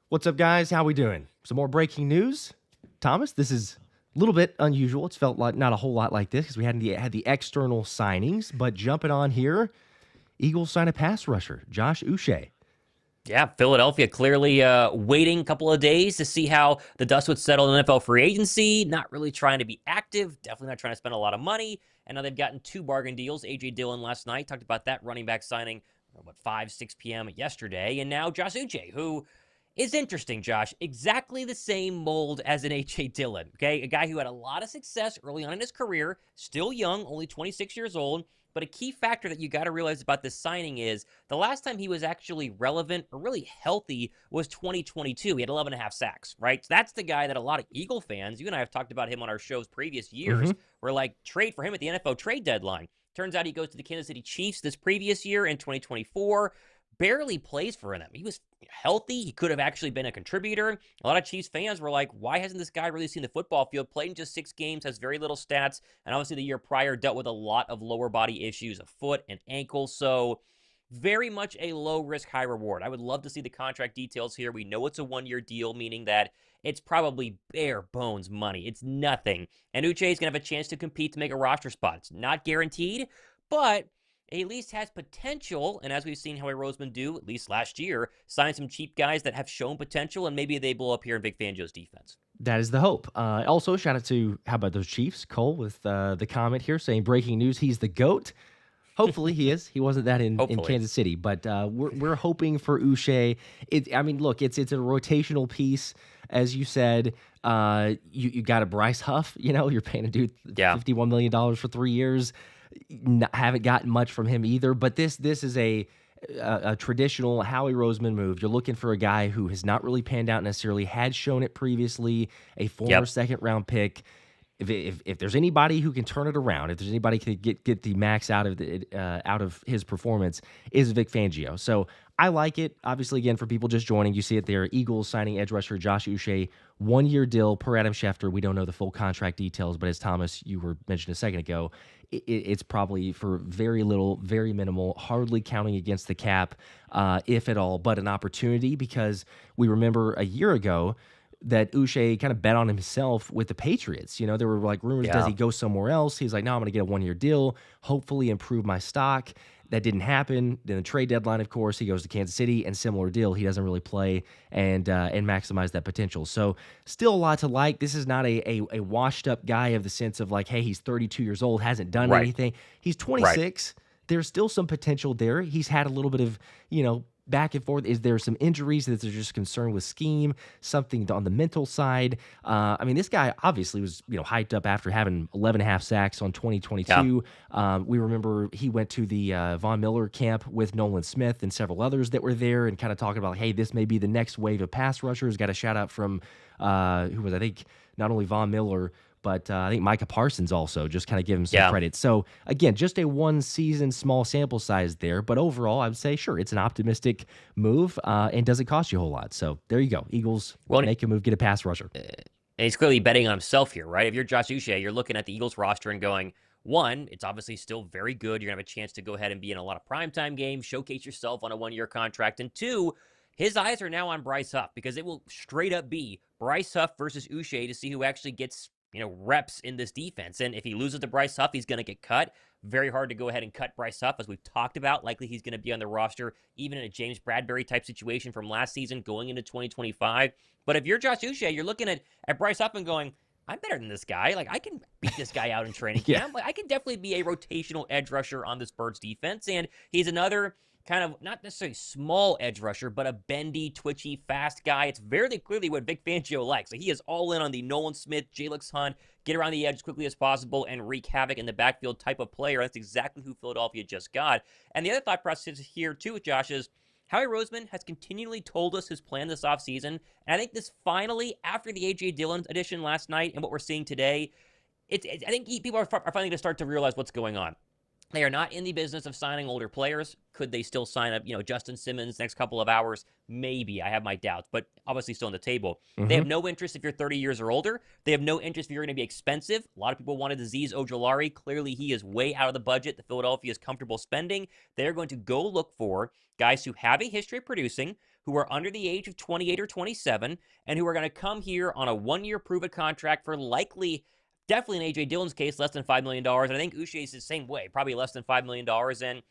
What's up, guys? How we doing? Some more breaking news. Thomas, this is a little bit unusual. It's felt like not a whole lot like this because we hadn't had the external signings. But jumping on here, Eagles sign a pass rusher, Josh Uche. Yeah, Philadelphia clearly waiting a couple of days to see how the dust would settle in NFL free agency. Not really trying to be active, definitely not trying to spend a lot of money. And now they've gotten two bargain deals. AJ Dillon last night talked about that running back signing, 5, 6 p.m. yesterday. And now Josh Uche, who is interesting, Josh. Exactly the same mold as an AJ Dillon, okay? A guy who had a lot of success early on in his career, still young, only 26 years old. But a key factor that you got to realize about this signing is the last time he was actually relevant or really healthy was 2022. He had 11 and a half sacks, right? So that's the guy that a lot of Eagle fans, you and I have talked about him on our shows previous years, Mm-hmm. were like, trade for him at the NFL trade deadline. Turns out he goes to the Kansas City Chiefs this previous year in 2024. Barely plays for them. He was healthy. He could have actually been a contributor. A lot of Chiefs fans were like, why hasn't this guy really seen the football field? Played in just 6 games, has very little stats, and obviously the year prior dealt with a lot of lower body issues, a foot and ankle. So very much a low risk, high reward. I would love to see the contract details here. We know it's a 1-year deal, meaning that it's probably bare bones money. It's nothing. And Uche is going to have a chance to compete to make a roster spot. It's not guaranteed, but he at least has potential, and as we've seen Howie Roseman do, at least last year, sign some cheap guys that have shown potential, and maybe they blow up here in Vic Fangio's defense. That is the hope. Also, shout out to, how about those Chiefs? Cole with the comment here saying, breaking news, he's the GOAT. Hopefully he is. He wasn't that in Hopefully. Kansas City, but we're hoping for Uche. I mean, look, it's a rotational piece, as you said. You got a Bryce Huff. You're paying a dude Yeah. $51 million for 3 years. Haven't gotten much from him either. But this is a traditional Howie Roseman move. You're looking for a guy who has not really panned out necessarily, had shown it previously, a former Yep. second round pick. If there's anybody who can turn it around, if there's anybody who can get the max out of his performance, is Vic Fangio. So I like it. Obviously, again, for people just joining, you see it there. Eagles signing edge rusher Josh Uche, 1-year deal per Adam Schefter. We don't know the full contract details, but as Thomas, you were mentioning a second ago, it's probably for very little, very minimal, hardly counting against the cap, if at all, but an opportunity because we remember a year ago that Uche kind of bet on himself with the Patriots. There were like rumors, does Yeah. he go somewhere else? He's like, no, I'm going to get a 1-year deal, hopefully improve my stock. That didn't happen. Then the trade deadline, of course, he goes to Kansas City, and similar deal. He doesn't really play and maximize that potential. So still a lot to like. This is not a washed up guy of the sense of like, hey, he's 32 years old, hasn't done Right. anything. He's Right. 26. There's still some potential there. He's had a little bit of, back and forth. Is there some injuries that they're just concerned with scheme, something on the mental side? I mean, this guy obviously was, hyped up after having 11 and a half sacks on Yeah. 2022. We remember he went to the Von Miller camp with Nolan Smith and several others that were there and kind of talking about, hey, this may be the next wave of pass rushers. Got a shout out from, who was, I think, not only Von Miller, but I think Micah Parsons also, just kind of give him some Yeah. credit. So again, just a 1-season small sample size there, but overall, I would say sure, it's an optimistic move and doesn't cost you a whole lot. So there you go, Eagles Well, make a move, get a pass rusher. and he's clearly betting on himself here, right? If you're Josh Uche, you're looking at the Eagles roster and going, one, it's obviously still very good. You're going to have a chance to go ahead and be in a lot of primetime games, showcase yourself on a 1-year contract. And two, his eyes are now on Bryce Huff because it will straight up be Bryce Huff versus Uche to see who actually gets, reps in this defense. And if he loses to Bryce Huff, he's going to get cut. Very hard to go ahead and cut Bryce Huff, as we've talked about. Likely he's going to be on the roster, even in a James Bradbury type situation from last season going into 2025. But if you're Josh Uche, you're looking at Bryce Huff and going, I'm better than this guy. Like, I can beat this guy out in training Yeah. camp. Like, I can definitely be a rotational edge rusher on this Birds defense. And he's another kind of not necessarily small edge rusher, but a bendy, twitchy, fast guy. It's very clearly what Vic Fangio likes. Like, he is all in on the Nolan Smith, Jalix Hunt, get around the edge as quickly as possible and wreak havoc in the backfield type of player. That's exactly who Philadelphia just got. And the other thought process here, too, Josh, is Howie Roseman has continually told us his plan this offseason. And I think this finally, after the A.J. Dillon edition last night and what we're seeing today, I think people are finally going to start to realize what's going on. They are not in the business of signing older players. Could they still sign up, Justin Simmons next couple of hours? Maybe. I have my doubts, but obviously still on the table. They Mm-hmm. have no interest if you're 30 years or older. They have no interest if you're going to be expensive. A lot of people wanted Azeez Ojulari. Clearly, he is way out of the budget that Philadelphia is comfortable spending. They're going to go look for guys who have a history of producing, who are under the age of 28 or 27 and who are going to come here on a one-year prove-it contract for likely, definitely in A.J. Dillon's case, less than $5 million. And I think Uche is the same way, probably less than $5 million. And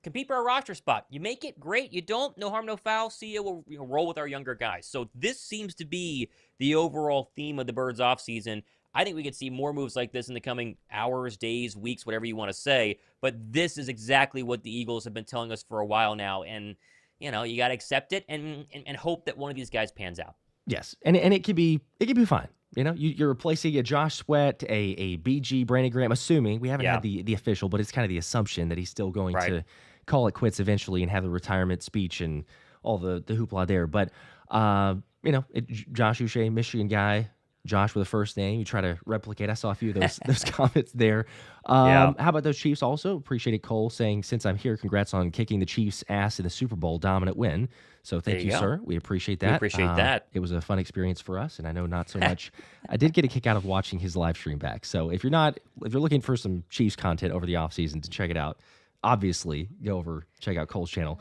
compete for a roster spot. You make it, great. You don't, no harm, no foul. See you. We'll roll with our younger guys. So this seems to be the overall theme of the Birds offseason. I think we could see more moves like this in the coming hours, days, weeks, whatever you want to say. But this is exactly what the Eagles have been telling us for a while now. And, you got to accept it and hope that one of these guys pans out. Yes. And it could be fine. You're replacing a Josh Sweat, a BG, Brandon Graham, assuming we haven't had the official, but it's kind of the assumption that he's still going to call it quits eventually and have the retirement speech and all the hoopla there. But, Josh Uche, Michigan guy, Josh with a first name. You try to replicate. I saw a few of those comments there. How about those Chiefs also? Appreciated Cole saying, since I'm here, congrats on kicking the Chiefs' ass in the Super Bowl dominant win. So thank you, sir. We appreciate that. We appreciate that. It was a fun experience for us, and I know not so much. I did get a kick out of watching his live stream back. So if you're looking for some Chiefs content over the offseason to check it out, obviously go over, check out Cole's channel.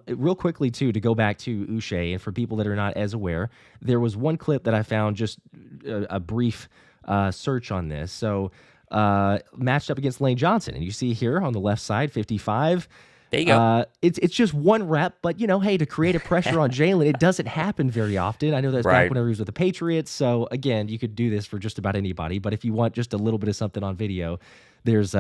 Real quickly, too, to go back to Uche, and for people that are not as aware, there was one clip that I found, just a brief search on this. So matched up against Lane Johnson, and you see here on the left side, 55. There you go. It's just one rep, but, hey, to create a pressure on Jalen, it doesn't happen very often. I know that's back whenever he was with the Patriots. So, again, you could do this for just about anybody. But if you want just a little bit of something on video, there's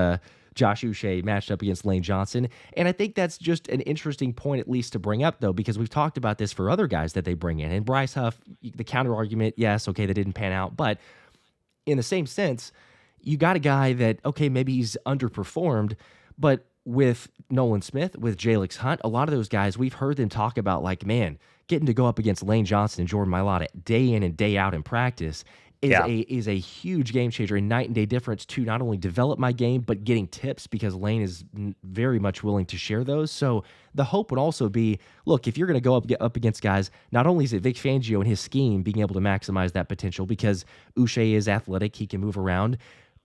Josh Uche matched up against Lane Johnson. And I think that's just an interesting point, at least, to bring up, though, because we've talked about this for other guys that they bring in. And Bryce Huff, the counter argument, yes, okay, that didn't pan out. But in the same sense, you got a guy that, okay, maybe he's underperformed, but with Nolan Smith, with Jalix Hunt, a lot of those guys, we've heard them talk about, like, man, getting to go up against Lane Johnson and Jordan Mailata day in and day out in practice is a huge game changer, a night and day difference to not only develop my game, but getting tips, because Lane is very much willing to share those. So the hope would also be, look, if you're going to go up against guys, not only is it Vic Fangio and his scheme being able to maximize that potential, because Uche is athletic, he can move around,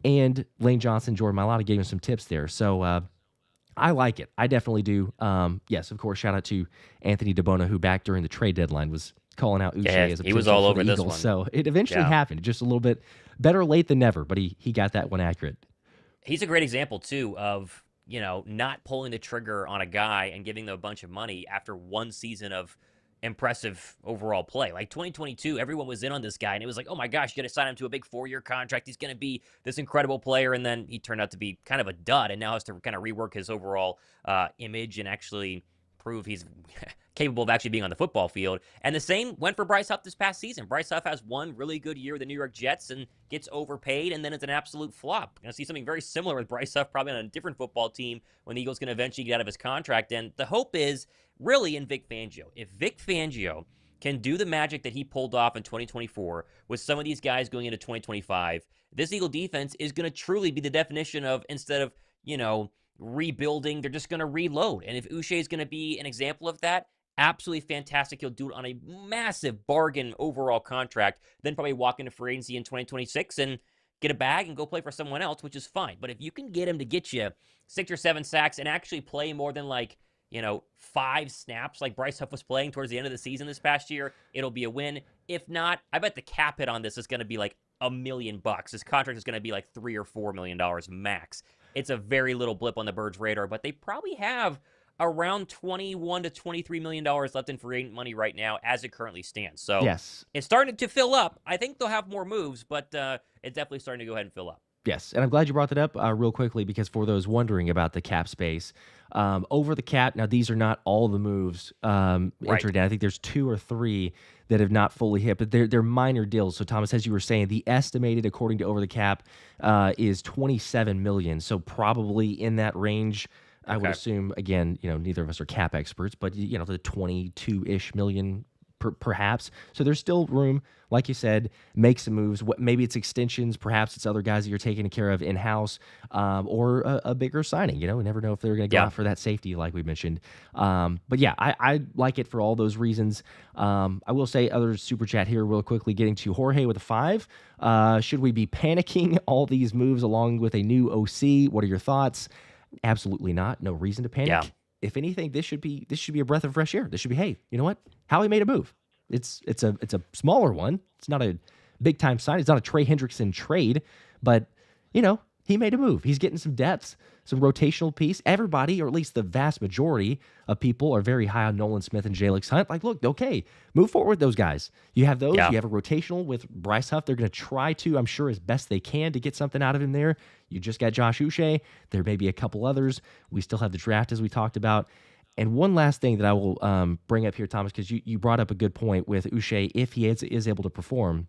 and Lane Johnson, Jordan Mailata gave him some tips there. So, I like it. I definitely do. Yes, of course, shout out to Anthony DeBona, who back during the trade deadline was calling out Uche as a he was all over this Eagles. one. So it eventually happened. Just a little bit better late than never, but he got that one accurate. He's a great example, too, of, not pulling the trigger on a guy and giving them a bunch of money after one season of impressive overall play. Like 2022, everyone was in on this guy, and it was like, oh my gosh, you got to sign him to a big 4-year contract. He's going to be this incredible player, and then he turned out to be kind of a dud, and now has to kind of rework his overall image and actually prove he's capable of actually being on the football field. And the same went for Bryce Huff this past season. Bryce Huff has one really good year with the New York Jets and gets overpaid, and then it's an absolute flop. We're going to see something very similar with Bryce Huff, probably on a different football team when the Eagles can eventually get out of his contract. And the hope is really in Vic Fangio. If Vic Fangio can do the magic that he pulled off in 2024 with some of these guys going into 2025, this Eagle defense is going to truly be the definition of, instead of, rebuilding, they're just going to reload. And if Uche is going to be an example of that, absolutely fantastic. He'll do it on a massive bargain overall contract, then probably walk into free agency in 2026 and get a bag and go play for someone else, which is fine. But if you can get him to get you 6 or 7 sacks and actually play more than 5 snaps like Bryce Huff was playing towards the end of the season this past year, it'll be a win. If not, I bet the cap hit on this is going to be like $1 million. This contract is going to be like $3 or $4 million max. It's a very little blip on the Birds' radar, but they probably have around $21 to $23 million left in free agent money right now as it currently stands. So yes, it's starting to fill up. I think they'll have more moves, but it's definitely starting to go ahead and fill up. Yes, and I'm glad you brought that up real quickly, because for those wondering about the cap space, over the cap, now these are not all the moves entered in. I think there's 2 or 3 that have not fully hit, but they're minor deals. So Thomas, as you were saying, the estimated, according to Over the Cap, is $27 million. So probably in that range, I would assume, again, neither of us are cap experts, but, the 22-ish million perhaps. So there's still room, like you said, make some moves. Maybe it's extensions, perhaps it's other guys that you're taking care of in-house, or a bigger signing. We never know if they're going to go out for that safety, like we mentioned. But yeah, I like it for all those reasons. I will say, other super chat here real quickly, getting to Jorge with a 5. Should we be panicking all these moves along with a new OC? What are your thoughts? Absolutely not. No reason to panic. Yeah. If anything, this should be a breath of fresh air. This should be, hey, you know what? Howie made a move. It's a smaller one. It's not a big time sign. It's not a Trey Hendrickson trade, but he made a move. He's getting some depth, some rotational piece. Everybody, or at least the vast majority of people, are very high on Nolan Smith and Jalix Hunt. Like, look, okay, move forward with those guys. You have those. Yeah. You have a rotational with Bryce Huff. They're going to try to, I'm sure, as best they can to get something out of him there. You just got Josh Uche. There may be a couple others. We still have the draft, as we talked about. And one last thing that I will bring up here, Thomas, because you brought up a good point with Uche. If he is able to perform,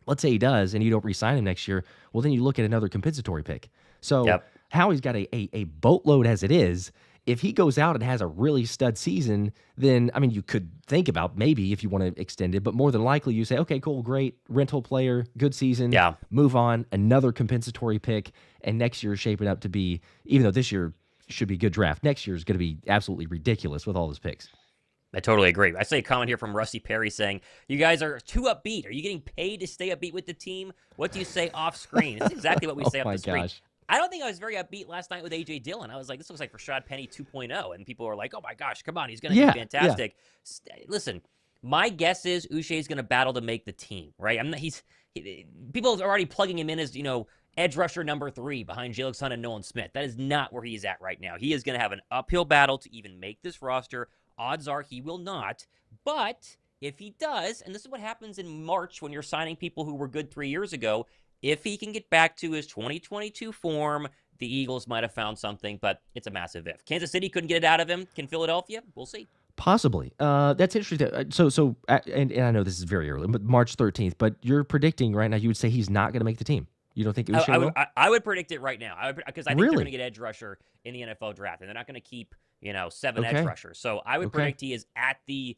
let's say he does, and you don't re-sign him next year, well, then you look at another compensatory pick. So Howie's got a boatload as it is. If he goes out and has a really stud season, then, I mean, you could think about maybe if you want to extend it, but more than likely you say, okay, cool, great, rental player, good season, move on, another compensatory pick, and next year is shaping up to be, even though this year should be a good draft, next year is going to be absolutely ridiculous with all those picks. I totally agree. I see a comment here from Rusty Perry saying, you guys are too upbeat. Are you getting paid to stay upbeat with the team? What do you say off screen? It's exactly what we say off the screen. Gosh. I don't think I was very upbeat last night with AJ Dillon. I was like, this looks like Rashad Penny 2.0. And people were like, oh my gosh, come on, he's going to be fantastic. Yeah. Listen, my guess is Uche is going to battle to make the team, right? People are already plugging him in as, edge rusher number 3 behind Jalix Hunt and Nolan Smith. That is not where he's at right now. He is going to have an uphill battle to even make this roster. Odds are he will not. But if he does, and this is what happens in March when you're signing people who were good 3 years ago, if he can get back to his 2022 form, the Eagles might have found something, but it's a massive if. Kansas City couldn't get it out of him. Can Philadelphia? We'll see. Possibly. That's interesting. And I know this is very early, but March 13th, but you're predicting right now, you would say he's not going to make the team. You don't think Uche will? I would predict it right now. Because I think they're going to get edge rusher in the NFL draft, and they're not going to keep 7 edge rushers. So I would predict he is at the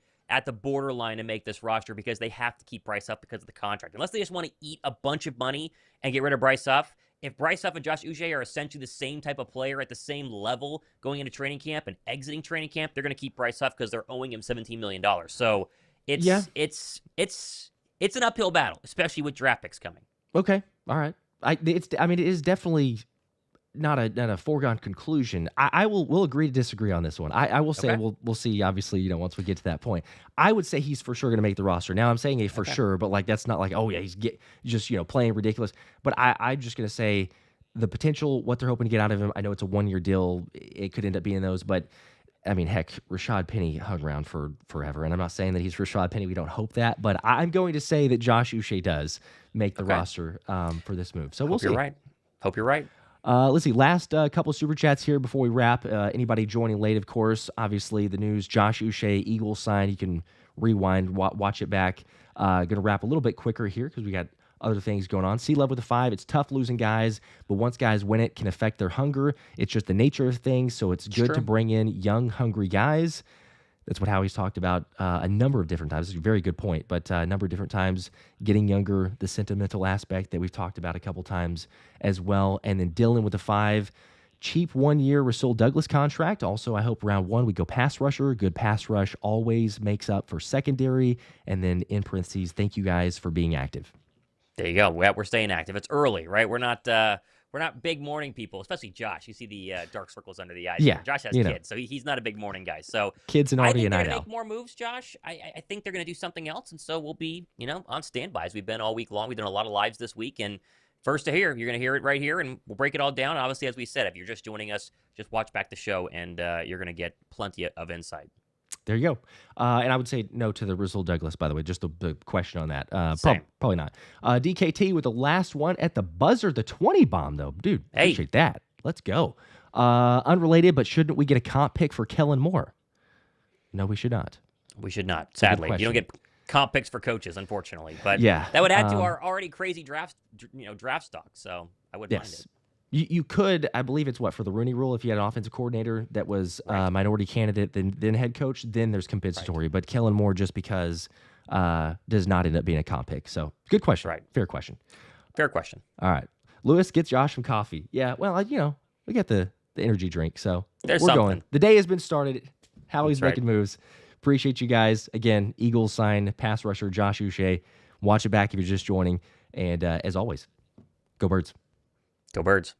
borderline to make this roster because they have to keep Bryce Huff because of the contract. Unless they just want to eat a bunch of money and get rid of Bryce Huff. If Bryce Huff and Josh Uche are essentially the same type of player at the same level going into training camp and exiting training camp, they're going to keep Bryce Huff because they're owing him $17 million. So it's an uphill battle, especially with draft picks coming. Okay, all right. It is definitely not a foregone conclusion. We'll agree to disagree on this one. I will say we'll see. Obviously, once we get to that point, I would say he's for sure going to make the roster. Now I'm saying for sure, but like that's not like he's just playing ridiculous. But I'm just going to say the potential, what they're hoping to get out of him. I know it's a 1-year deal. It could end up being those, but I mean, heck, Rashad Penny hung around for forever, and I'm not saying that he's Rashad Penny. We don't hope that, but I'm going to say that Josh Uche does make the roster for this move. So we'll see. Hope you're right. Let's see. Last couple of super chats here before we wrap. Anybody joining late, of course, obviously the news, Josh Uche, Eagles sign. You can rewind, watch it back. Going to wrap a little bit quicker here because we got other things going on. C-Love with a 5. It's tough losing guys, but once guys win it, can affect their hunger. It's just the nature of things, so it's good to bring in young, hungry guys. That's what Howie's talked about a number of different times. It's a very good point, but a number of different times, getting younger, the sentimental aspect that we've talked about a couple times as well. And then Dillon with a 5. Cheap 1-year Rasul Douglas contract. Also, I hope round 1 we go pass rusher. Good pass rush always makes up for secondary. And then in parentheses, thank you guys for being active. There you go. We're staying active. It's early, right? We're not big morning people, especially Josh. You see the dark circles under the eyes. Yeah, Josh has kids, so he's not a big morning guy. So kids and already a night owl. I think they're going to make more moves, Josh. I think they're going to do something else, and so we'll be on standby as we've been all week long. We've done a lot of lives this week, and first to hear, you're going to hear it right here, and we'll break it all down. Obviously, as we said, if you're just joining us, just watch back the show, and you're going to get plenty of insight. There you go. And I would say no to the Rasul Douglas, by the way, just the question on that. Probably not. DKT with the last one at the buzzer, the 20 bomb, though. Dude, appreciate that. Let's go. Unrelated, but shouldn't we get a comp pick for Kellen Moore? No, we should not. We should not, sadly. You don't get comp picks for coaches, unfortunately. But that would add to our already crazy draft stock, so I wouldn't mind it. You could, I believe it's for the Rooney Rule, if you had an offensive coordinator that was a minority candidate, then head coach, then there's compensatory. Right. But Kellen Moore, just because, does not end up being a comp pick. So, good question. Right. Fair question. All right. Lewis gets Josh some coffee. Yeah, well, we got the energy drink, so we're going. The day has been started. Howie's making moves. Appreciate you guys. Again, Eagles sign pass rusher Josh Uche. Watch it back if you're just joining. And as always, go Birds. Go Birds.